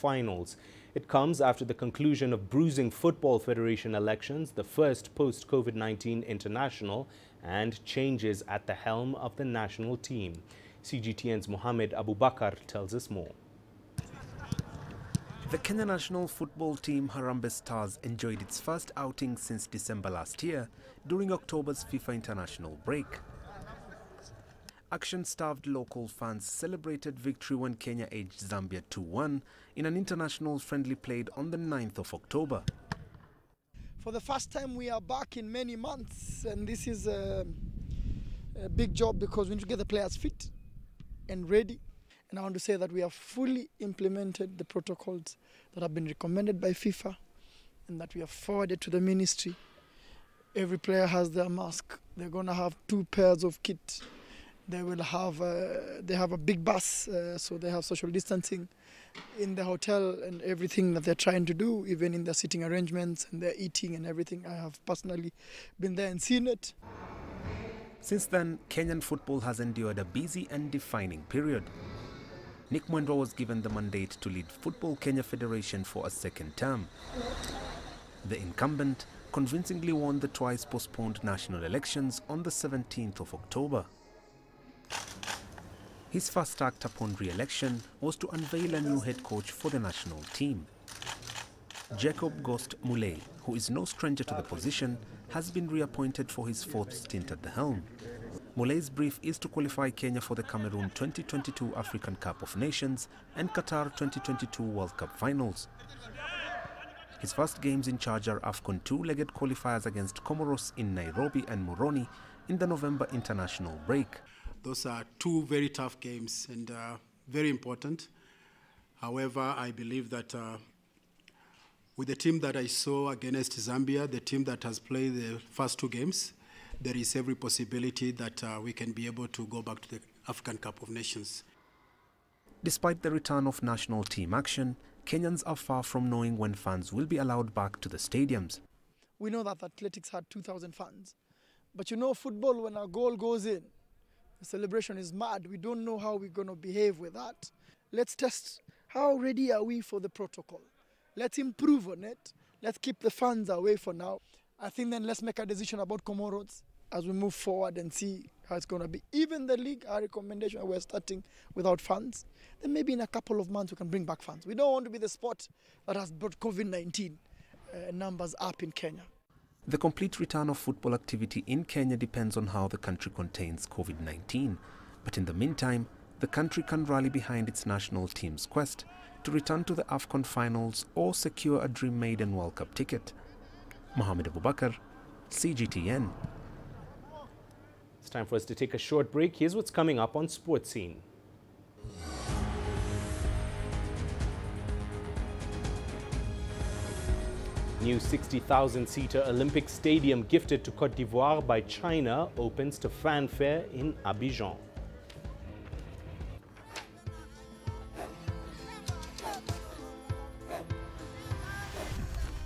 finals. It comes after the conclusion of Bruising Football Federation elections, the first post-COVID-19 international, and changes at the helm of the national team. CGTN's Mohammed Abubakar tells us more. The Kenya national football team Harambee Stars enjoyed its first outing since December last year during October's FIFA international break. Action-starved local fans celebrated victory when Kenya edged Zambia 2-1 in an international friendly played on the 9th of October. For the first time we are back in many months, and this is a big job because we need to get the players fit and ready. And I want to say that we have fully implemented the protocols that have been recommended by FIFA and that we have forwarded to the ministry. Every player has their mask. They're going to have 2 pairs of kit. They will have they have a big bus, so they have social distancing in the hotel and everything that they're trying to do, even in their sitting arrangements and their eating and everything. I have personally been there and seen it. Since then, Kenyan football has endured a busy and defining period. Nick Mwendwa was given the mandate to lead Football Kenya Federation for a second term. The incumbent convincingly won the twice postponed national elections on the 17th of October. His first act upon re-election was to unveil a new head coach for the national team. Jacob Ghost Mulee, who is no stranger to the position, has been reappointed for his 4th stint at the helm. Mulee's brief is to qualify Kenya for the Cameroon 2022 African Cup of Nations and Qatar 2022 World Cup finals. His first games in charge are AFCON 2-legged qualifiers against Comoros in Nairobi and Moroni in the November international break. Those are 2 very tough games and very important. However, I believe that with the team that I saw against Zambia, the team that has played the first 2 games, there is every possibility that we can be able to go back to the African Cup of Nations. Despite the return of national team action, Kenyans are far from knowing when fans will be allowed back to the stadiums. We know that athletics had 2,000 fans. But you know, football, when a goal goes in, the celebration is mad. We don't know how we're going to behave with that. Let's test how ready are we for the protocol. Let's improve on it. Let's keep the fans away for now. I think then let's make a decision about Comoros as we move forward and see how it's going to be. Even the league, our recommendation, we're starting without fans. Then maybe in a couple of months we can bring back fans. We don't want to be the sport that has brought COVID-19 numbers up in Kenya. The complete return of football activity in Kenya depends on how the country contains COVID-19. But in the meantime, the country can rally behind its national team's quest to return to the AFCON finals or secure a Dream Maiden World Cup ticket. Mohammed Abubakar, CGTN. It's time for us to take a short break. Here's what's coming up on Sports Scene. New 60,000-seater Olympic Stadium gifted to Côte d'Ivoire by China opens to fanfare in Abidjan.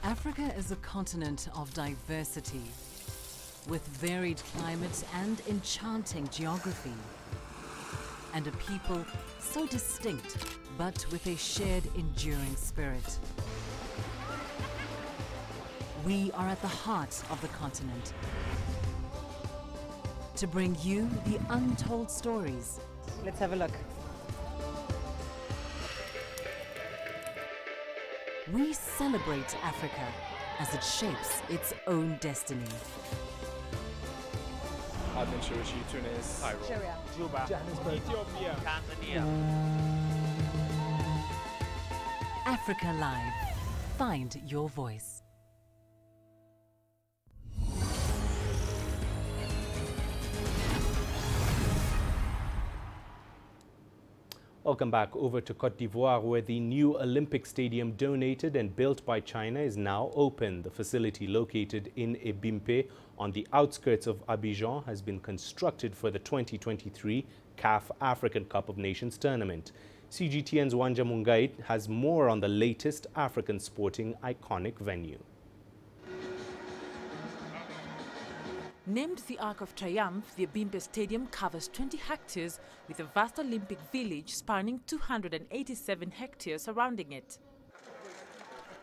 Africa is a continent of diversity, with varied climates and enchanting geography, and a people so distinct, but with a shared enduring spirit. We are at the heart of the continent to bring you the untold stories. Let's have a look. We celebrate Africa as it shapes its own destiny. Tunis, Cairo, Juba, Johannesburg, Ethiopia, Tanzania. Africa Live. Find your voice. Welcome back over to Côte d'Ivoire, where the new Olympic Stadium donated and built by China is now open. The facility located in Ebimpe on the outskirts of Abidjan has been constructed for the 2023 CAF African Cup of Nations tournament. CGTN's Wanja Mungait has more on the latest African sporting iconic venue. Named the Arc of Triumph, the Abimpe Stadium covers 20 hectares with a vast Olympic village spanning 287 hectares surrounding it.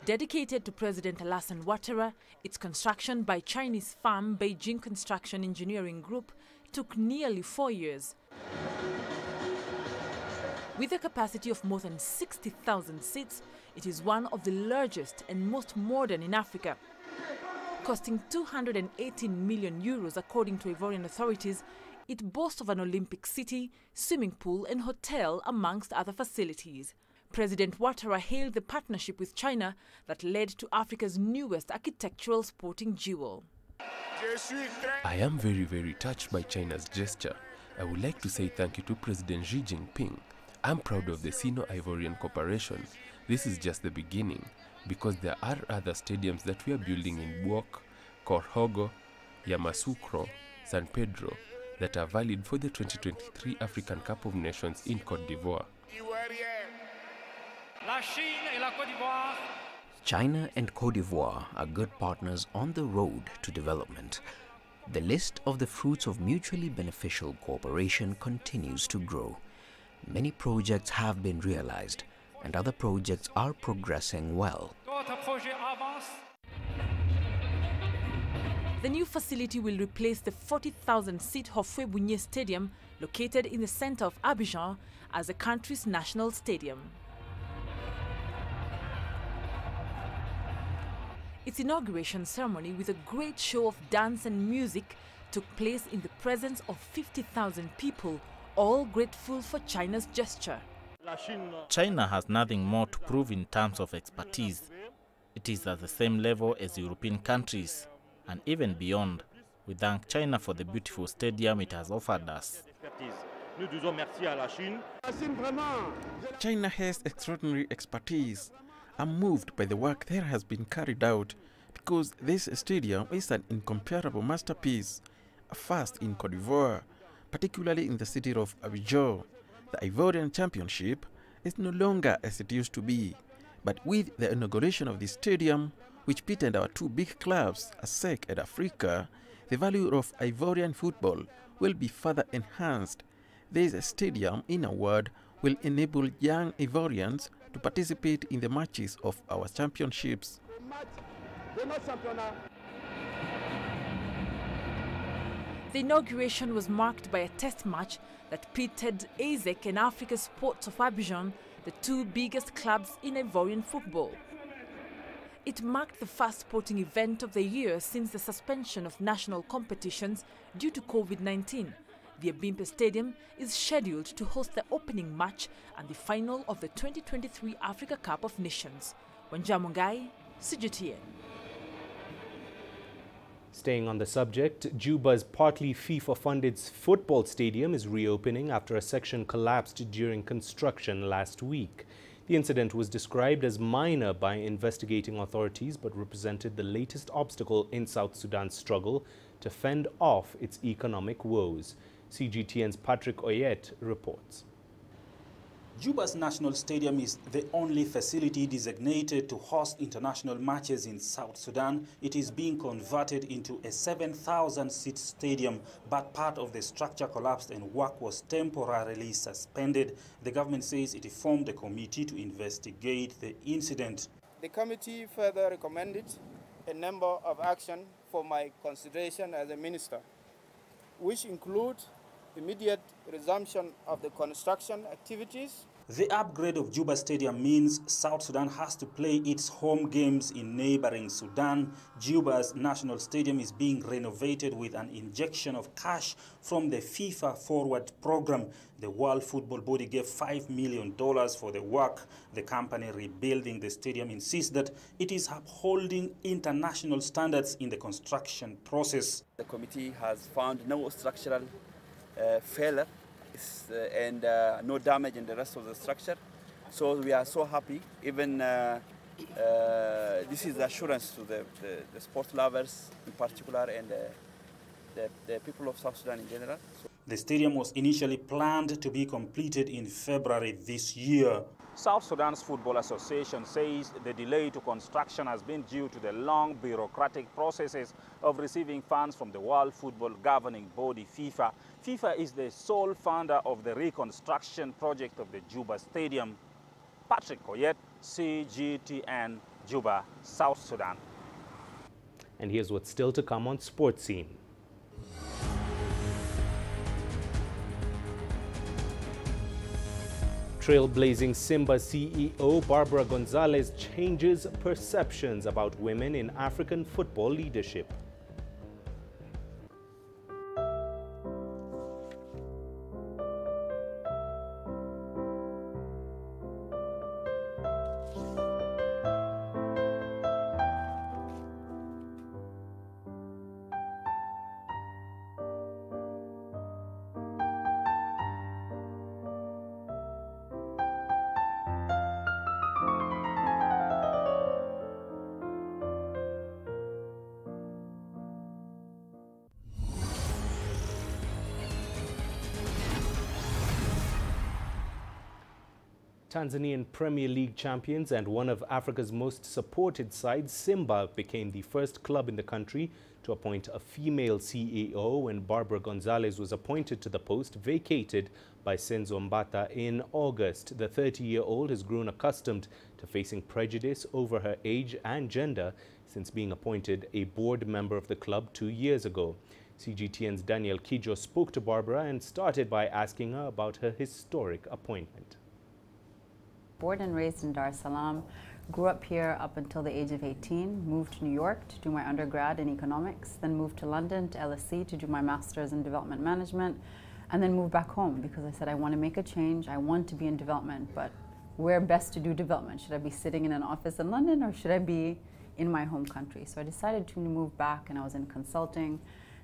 Dedicated to President Alassane Ouattara, its construction by Chinese firm Beijing Construction Engineering Group took nearly 4 years. With a capacity of more than 60,000 seats, it is one of the largest and most modern in Africa. Costing 218 million euros according to Ivorian authorities, it boasts of an Olympic city, swimming pool and hotel amongst other facilities. President Ouattara hailed the partnership with China that led to Africa's newest architectural sporting jewel. I am very touched by China's gesture. I would like to say thank you to President Xi Jinping. I'm proud of the Sino-Ivorian cooperation. This is just the beginning, because there are other stadiums that we are building in Buok, Korhogo, Yamoussoukro, San Pedro that are valid for the 2023 African Cup of Nations in Côte d'Ivoire. China and Côte d'Ivoire are good partners on the road to development. The list of the fruits of mutually beneficial cooperation continues to grow. Many projects have been realized, and other projects are progressing well. The new facility will replace the 40,000-seat Houphouët-Boigny Stadium located in the center of Abidjan as the country's national stadium. Its inauguration ceremony with a great show of dance and music took place in the presence of 50,000 people, all grateful for China's gesture. China has nothing more to prove in terms of expertise. It is at the same level as European countries, and even beyond. We thank China for the beautiful stadium it has offered us. China has extraordinary expertise. I'm moved by the work that has been carried out, because this stadium is an incomparable masterpiece, a first in Côte d'Ivoire, particularly in the city of Abidjan. The Ivorian Championship is no longer as it used to be, but with the inauguration of this stadium, which pitted our two big clubs, ASEC and Africa, the value of Ivorian football will be further enhanced. This stadium, in a word, will enable young Ivorians to participate in the matches of our championships. The inauguration was marked by a test match that pitted ASEC and Africa Sports of Abidjan, the two biggest clubs in Ivorian football. It marked the first sporting event of the year since the suspension of national competitions due to COVID-19. The Abimpe Stadium is scheduled to host the opening match and the final of the 2023 Africa Cup of Nations. Wanjamungai, CGTN. Staying on the subject, Juba's partly FIFA-funded football stadium is reopening after a section collapsed during construction last week. The incident was described as minor by investigating authorities but represented the latest obstacle in South Sudan's struggle to fend off its economic woes. CGTN's Patrick Oyet reports. Juba's National Stadium is the only facility designated to host international matches in South Sudan. It is being converted into a 7,000-seat stadium, but part of the structure collapsed and work was temporarily suspended. The government says it formed a committee to investigate the incident. The committee further recommended a number of actions for my consideration as a minister, which include immediate resumption of the construction activities. The upgrade of Juba Stadium means South Sudan has to play its home games in neighboring Sudan. Juba's National Stadium is being renovated with an injection of cash from the FIFA Forward program. The World Football Body gave $5 million for the work. The company rebuilding the stadium insists that it is upholding international standards in the construction process. The committee has found no structural failure and no damage in the rest of the structure. So we are so happy. Even this is assurance to the sport lovers in particular and the people of South Sudan in general. So the stadium was initially planned to be completed in February this year. South Sudan's Football Association says the delay to construction has been due to the long bureaucratic processes of receiving funds from the World Football Governing Body, FIFA. FIFA is the sole funder of the reconstruction project of the Juba Stadium. Patrick Koyet, CGTN, Juba, South Sudan. And here's what's still to come on Sports Scene. Trailblazing Simba CEO Barbara Gonzalez changes perceptions about women in African football leadership. Tanzanian Premier League champions and one of Africa's most supported sides, Simba, became the first club in the country to appoint a female CEO when Barbara Gonzalez was appointed to the post, vacated by Senzo Mbata in August. The 30-year-old has grown accustomed to facing prejudice over her age and gender since being appointed a board member of the club 2 years ago. CGTN's Daniel Kijo spoke to Barbara and started by asking her about her historic appointment. Born and raised in Dar es Salaam, grew up here up until the age of 18, moved to New York to do my undergrad in economics, then moved to London to LSE to do my master's in development management, and then moved back home because I said I want to make a change, I want to be in development, but where best to do development? Should I be sitting in an office in London or should I be in my home country? So I decided to move back, and I was in consulting.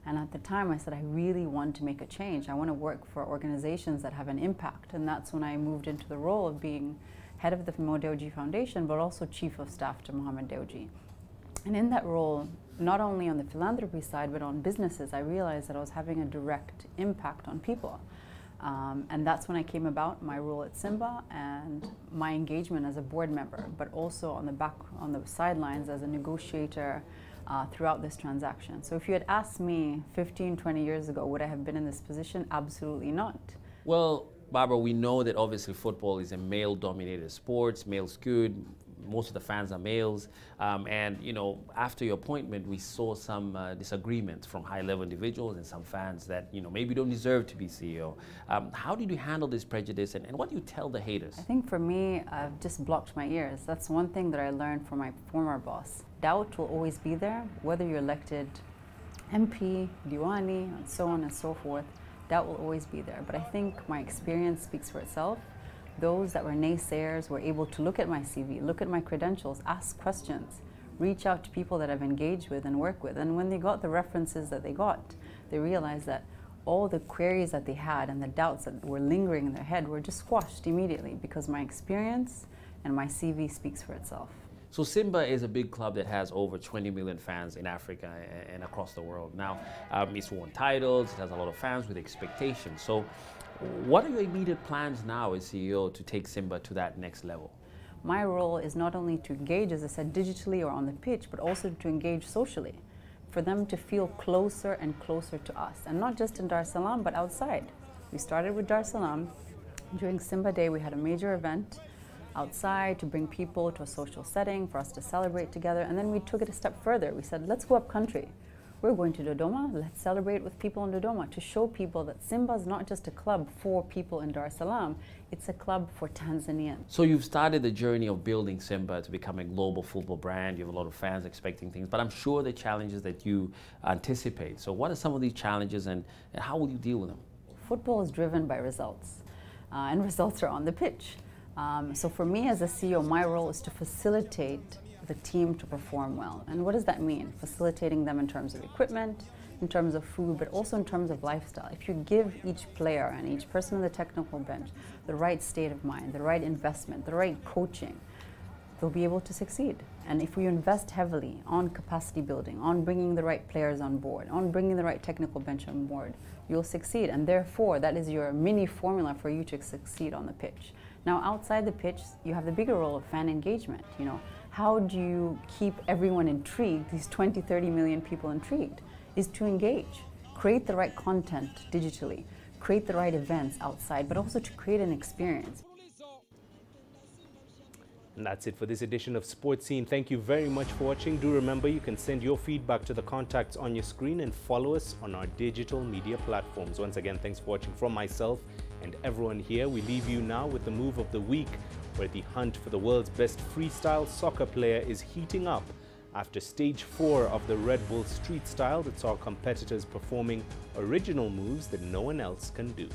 And at the time I said I really want to make a change. I want to work for organizations that have an impact. And that's when I moved into the role of being head of the Mo Dewji Foundation, but also chief of staff to Mohamed Dewji. And in that role, not only on the philanthropy side, but on businesses, I realized that I was having a direct impact on people. And that's when I came about my role at Simba and my engagement as a board member, but also on the sidelines as a negotiator throughout this transaction. So if you had asked me 15, 20 years ago, would I have been in this position? Absolutely not. Well, Barbara, we know that obviously football is a male-dominated sport. Males good. Most of the fans are males. And, you know, after your appointment, we saw some disagreements from high-level individuals and some fans that, you know, maybe don't deserve to be CEO. How did you handle this prejudice, and what do you tell the haters? I think for me, I've just blocked my ears. That's one thing that I learned from my former boss. Doubt will always be there, whether you're elected MP, Diwani, and so on and so forth. Doubt will always be there. But I think my experience speaks for itself. Those that were naysayers were able to look at my CV, look at my credentials, ask questions, reach out to people that I've engaged with and worked with. And when they got the references that they got, they realized that all the queries that they had and the doubts that were lingering in their head were just squashed immediately because my experience and my CV speaks for itself. So Simba is a big club that has over 20 million fans in Africa and across the world. Now, it's won titles, it has a lot of fans with expectations. So what are your immediate plans now as CEO to take Simba to that next level? My role is not only to engage, as I said, digitally or on the pitch, but also to engage socially, for them to feel closer and closer to us. And not just in Dar es Salaam, but outside. We started with Dar es Salaam. During Simba Day, we had a major event outside to bring people to a social setting for us to celebrate together. And then we took it a step further. We said, let's go up country. We're going to Dodoma, let's celebrate with people in Dodoma to show people that Simba is not just a club for people in Dar es Salaam, it's a club for Tanzanians. So you've started the journey of building Simba to become a global football brand. You have a lot of fans expecting things, but I'm sure the challenges that you anticipate. So what are some of these challenges and how will you deal with them? Football is driven by results, and results are on the pitch. So for me as a CEO, my role is to facilitate the team to perform well. And what does that mean? Facilitating them in terms of equipment, in terms of food, but also in terms of lifestyle. If you give each player and each person on the technical bench the right state of mind, the right investment, the right coaching, they'll be able to succeed. And if we invest heavily on capacity building, on bringing the right players on board, on bringing the right technical bench on board, you'll succeed. And therefore, that is your mini formula for you to succeed on the pitch. Now, outside the pitch, you have the bigger role of fan engagement. You know, how do you keep everyone intrigued, these 20, 30 million people intrigued, is to engage. Create the right content digitally, create the right events outside, but also to create an experience. And that's it for this edition of Sports Scene. Thank you very much for watching. Do remember you can send your feedback to the contacts on your screen and follow us on our digital media platforms. Once again, thanks for watching from myself and everyone here. We leave you now with the move of the week, where the hunt for the world's best freestyle soccer player is heating up after stage 4 of the Red Bull Street Style that saw competitors performing original moves that no one else can do.